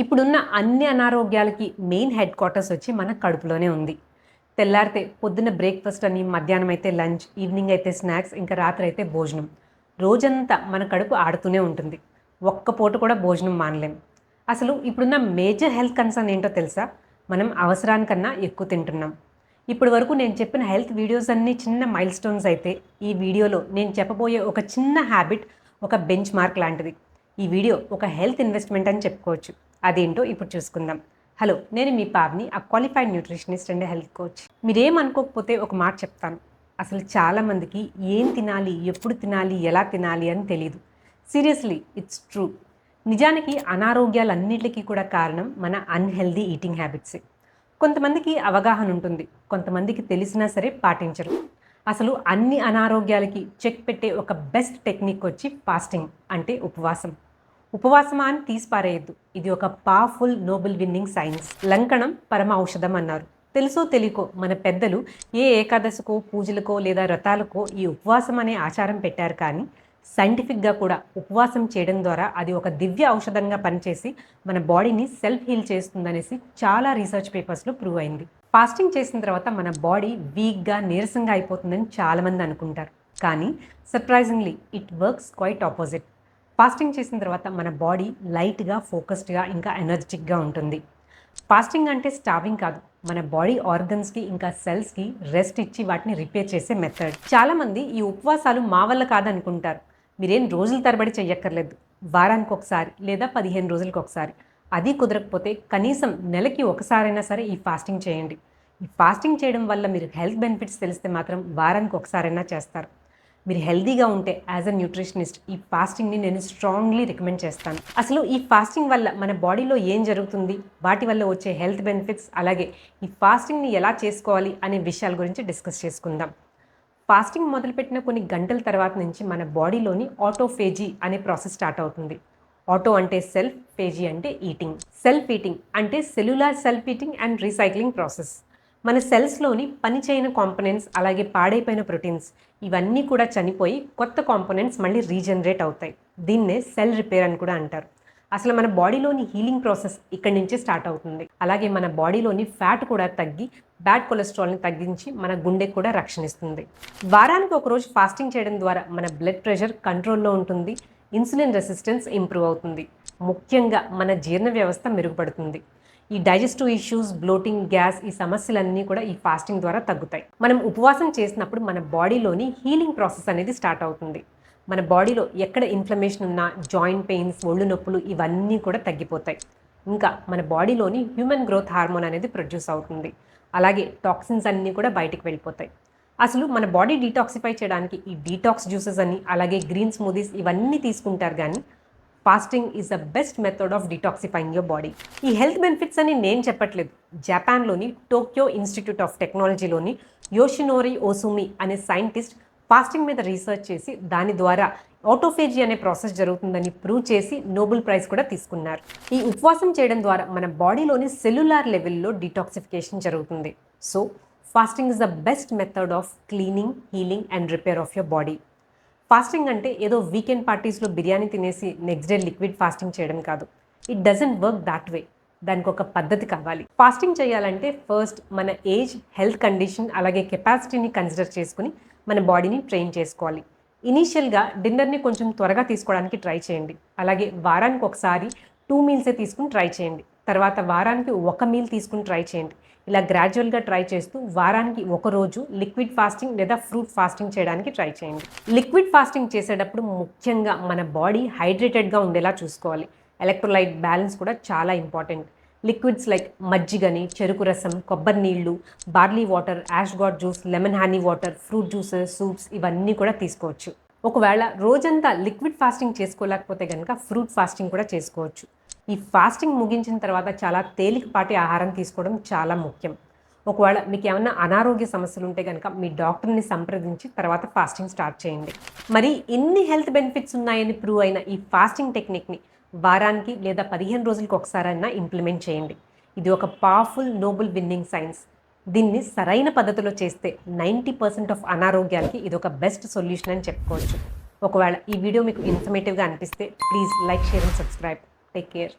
ఇప్పుడున్న అన్ని అనారోగ్యాలకి main head quarters వచ్చి మన కడుపులోనే ఉంది. తెల్లారితే పొద్దున్న బ్రేక్‌ఫాస్ట్ అని, మధ్యాహ్నం అయితే లంచ్, ఈవినింగ్ అయితే స్నాక్స్, ఇంకా రాత్రి అయితే భోజనం. రోజంతా మన కడుపు ఆడుతూనే ఉంటుంది. ఒక్క పూట కూడా భోజనం మానలేం. అసలు ఇప్పుడున్న మేజర్ హెల్త్ కన్సర్న్ ఏంటో తెలుసా? మనం అవసరానికన్నా ఎక్కువ తింటున్నాం. ఇప్పటి వరకు నేను చెప్పిన హెల్త్ వీడియోస్ అన్నీ చిన్న మైల్‌స్టోన్స్ అయితే, ఈ వీడియోలో నేను చెప్పబోయే ఒక చిన్న హ్యాబిట్ ఒక బెంచ్ మార్క్ లాంటిది. ఈ వీడియో ఒక హెల్త్ ఇన్వెస్ట్‌మెంట్ అని చెప్పుకోవచ్చు. అదేంటో ఇప్పుడు చూసుకుందాం. హలో, నేను మీ Pavani, qualified nutritionist and health coach. మీరేమనుకోకపోతే ఒక మాట చెప్తాను. అసలు చాలామందికి ఏం తినాలి, ఎప్పుడు తినాలి, ఎలా తినాలి అని తెలీదు. Seriously, it's true. నిజానికి అనారోగ్యాలన్నిటికీ కూడా కారణం మన అన్‌హెల్తీ ఈటింగ్ హ్యాబిట్సే. కొంతమందికి అవగాహన ఉంటుంది, కొంతమందికి తెలిసినా సరే పాటించరు. అసలు అన్ని అనారోగ్యాలకి చెక్ పెట్టే ఒక బెస్ట్ టెక్నిక్ వచ్చి ఫాస్టింగ్, అంటే ఉపవాసం. ఉపవాసమా అని తీసి పారేయద్దు. ఇది ఒక పవర్ఫుల్ నోబెల్ విన్నింగ్ సైన్స్. లంకణం పరమ ఔషధం అన్నారు. తెలుసో తెలియకో మన పెద్దలు ఏ ఏకాదశికో, పూజలకో లేదా వ్రతాలకో ఈ ఉపవాసం అనే ఆచారం పెట్టారు. కానీ సైంటిఫిక్గా కూడా ఉపవాసం చేయడం ద్వారా అది ఒక దివ్య ఔషధంగా పనిచేసి మన బాడీని సెల్ఫ్ హీల్ చేస్తుందనేసి చాలా రీసెర్చ్ పేపర్స్లో ప్రూవ్ అయింది. ఫాస్టింగ్ చేసిన తర్వాత మన బాడీ వీక్గా, నీరసంగా అయిపోతుందని చాలామంది అనుకుంటారు. కానీ surprisingly it works quite opposite. Fasting చేసిన తర్వాత మన బాడీ లైట్గా, ఫోకస్డ్గా, ఇంకా ఎనర్జెటిక్గా ఉంటుంది. ఫాస్టింగ్ అంటే స్టార్వింగ్ కాదు, మన బాడీ ఆర్గన్స్కి ఇంకా సెల్స్కి రెస్ట్ ఇచ్చి వాటిని రిపేర్ చేసే మెథడ్. చాలామంది ఈ ఉపవాసాలు మా వల్ల కాదనుకుంటారు. మీరేం రోజుల తరబడి చెయ్యక్కర్లేదు. వారానికి ఒకసారి లేదా 15 రోజులకు ఒకసారి. అది కుదరకపోతే కనీసం నెలకి ఒకసారైనా సరే ఈ ఫాస్టింగ్ చేయండి. ఈ ఫాస్టింగ్ చేయడం వల్ల మీరు హెల్త్ బెనిఫిట్స్ తెలిస్తే మాత్రం వారానికి ఒకసారైనా చేస్తారు. మీరు హెల్తీగా ఉంటే యాజ్ అ న్యూట్రిషనిస్ట్ ఈ ఫాస్టింగ్ని నేను స్ట్రాంగ్లీ రికమెండ్ చేస్తాను. అసలు ఈ ఫాస్టింగ్ వల్ల మన బాడీలో ఏం జరుగుతుంది, వాటి వల్ల వచ్చే హెల్త్ బెనిఫిట్స్, అలాగే ఈ ఫాస్టింగ్ని ఎలా చేసుకోవాలి అనే విషయాల గురించి డిస్కస్ చేసుకుందాం. ఫాస్టింగ్ మొదలుపెట్టిన కొన్ని గంటల తర్వాత నుంచి మన బాడీలోని ఆటోఫేజీ అనే ప్రాసెస్ స్టార్ట్ అవుతుంది. ఆటో అంటే సెల్ఫ్, ఫేజీ అంటే ఈటింగ్. సెల్ఫ్ ఈటింగ్ అంటే cellular self eating and recycling process. మన సెల్స్లోని పనిచేయని కాంపోనెంట్స్, అలాగే పాడైపోయిన ప్రోటీన్స్, ఇవన్నీ కూడా చనిపోయి కొత్త కాంపోనెంట్స్ మళ్ళీ రీజనరేట్ అవుతాయి. దీన్నే సెల్ రిపేర్ అని కూడా అంటారు. అసలు మన బాడీలోని హీలింగ్ ప్రాసెస్ ఇక్కడి నుంచే స్టార్ట్ అవుతుంది. అలాగే మన బాడీలోని ఫ్యాట్ కూడా తగ్గి బ్యాడ్ కొలెస్ట్రాల్ని తగ్గించి మన గుండెకు కూడా రక్షణ ఇస్తుంది. వారానికి ఒకరోజు ఫాస్టింగ్ చేయడం ద్వారా మన బ్లడ్ ప్రెషర్ కంట్రోల్లో ఉంటుంది, ఇన్సులిన్ రెసిస్టెన్స్ ఇంప్రూవ్ అవుతుంది, ముఖ్యంగా మన జీర్ణ వ్యవస్థ మెరుగుపడుతుంది. ఈ డైజెస్టివ్ ఇష్యూస్, బ్లోటింగ్, గ్యాస్, ఈ సమస్యలన్నీ కూడా ఈ ఫాస్టింగ్ ద్వారా తగ్గుతాయి. మనం ఉపవాసం చేసినప్పుడు మన బాడీలోని హీలింగ్ ప్రాసెస్ అనేది స్టార్ట్ అవుతుంది. మన బాడీలో ఎక్కడ ఇన్ఫ్లమేషన్ ఉన్నా, జాయింట్ పెయిన్స్, ఒళ్ళు నొప్పులు, ఇవన్నీ కూడా తగ్గిపోతాయి. ఇంకా మన బాడీలోని హ్యూమన్ గ్రోత్ హార్మోన్ అనేది ప్రొడ్యూస్ అవుతుంది. అలాగే టాక్సిన్స్ అన్నీ కూడా బయటికి వెళ్ళిపోతాయి. అసలు మన బాడీ డీటాక్సిఫై చేయడానికి ఈ డీటాక్స్ జ్యూసెస్ అని, అలాగే గ్రీన్ స్మూదీస్, ఇవన్నీ తీసుకుంటారు. కానీ fasting is the best method of detoxifying your body. ఈ హెల్త్ బెనిఫిట్స్ అని నేను చెప్పట్లేదు. జపాన్లోని టోక్యో ఇన్స్టిట్యూట్ ఆఫ్ టెక్నాలజీలోని యోషినోరి ఓసుమి అనే సైంటిస్ట్ ఫాస్టింగ్ మీద రీసెర్చ్ చేసి దాని ద్వారా ఆటోఫేజీ అనే ప్రాసెస్ జరుగుతుందని ప్రూవ్ చేసి నోబెల్ ప్రైజ్ కూడా తీసుకున్నారు. ఈ ఉపవాసం చేయడం ద్వారా మన బాడీలోని సెల్యులార్ లెవెల్లో డిటాక్సిఫికేషన్ జరుగుతుంది. So fasting is the best method of cleaning, healing and repair of your body. Fasting అంటే ఏదో వీకెండ్ పార్టీస్లో బిర్యానీ తినేసి నెక్స్ట్ డే లిక్విడ్ ఫాస్టింగ్ చేయడం కాదు. It doesn't work that way. దానికి ఒక పద్ధతి కావాలి. ఫాస్టింగ్ చేయాలంటే ఫస్ట్ మన ఏజ్, హెల్త్ కండిషన్, అలాగే కెపాసిటీని కన్సిడర్ చేసుకుని మన బాడీని ట్రైన్ చేసుకోవాలి. ఇనీషియల్గా డిన్నర్ని కొంచెం త్వరగా తీసుకోవడానికి ట్రై చేయండి. అలాగే వారానికి ఒకసారి 2 మీల్సే తీసుకుని ట్రై చేయండి. తర్వాత వారానికి 1 మీల్ తీసుకుని ట్రై చేయండి. ఇలా గ్రాడ్యువల్గా ట్రై చేస్తూ వారానికి ఒక రోజు లిక్విడ్ ఫాస్టింగ్ లేదా ఫ్రూట్ ఫాస్టింగ్ చేయడానికి ట్రై చేయండి. లిక్విడ్ ఫాస్టింగ్ చేసేటప్పుడు ముఖ్యంగా మన బాడీ హైడ్రేటెడ్గా ఉండేలా చూసుకోవాలి. ఎలక్ట్రోలైట్ బ్యాలెన్స్ కూడా చాలా ఇంపార్టెంట్. లిక్విడ్స్ లైక్ మజ్జిగని, చెరుకు రసం, కొబ్బరి నీళ్లు, barley water, ash gourd juice, lemon honey water, fruit juices, soups, ఇవన్నీ కూడా తీసుకోవచ్చు. ఒకవేళ రోజంతా లిక్విడ్ ఫాస్టింగ్ చేసుకోలేకపోతే కనుక ఫ్రూట్ ఫాస్టింగ్ కూడా చేసుకోవచ్చు. ఈ ఫాస్టింగ్ ముగించిన తర్వాత చాలా తేలికపాటి ఆహారం తీసుకోవడం చాలా ముఖ్యం. ఒకవేళ మీకు ఏమైనా అనారోగ్య సమస్యలు ఉంటే కనుక మీ డాక్టర్ని సంప్రదించి తర్వాత ఫాస్టింగ్ స్టార్ట్ చేయండి. మరి ఇన్ని హెల్త్ బెనిఫిట్స్ ఉన్నాయని ప్రూవ్ అయిన ఈ ఫాస్టింగ్ టెక్నిక్ని వారానికి లేదా 15 రోజులకు ఒకసారైనా ఇంప్లిమెంట్ చేయండి. ఇది ఒక పవర్ఫుల్ నోబెల్ విన్నింగ్ సైన్స్. దీన్ని సరైన పద్ధతిలో చేస్తే 90% ఆఫ్ అనారోగ్యాలకి ఇది ఒక బెస్ట్ సొల్యూషన్ అని చెప్పుకోవచ్చు. ఒకవేళ ఈ వీడియో మీకు ఇన్ఫర్మేటివ్గా అనిపిస్తే please like, share and subscribe. Take care.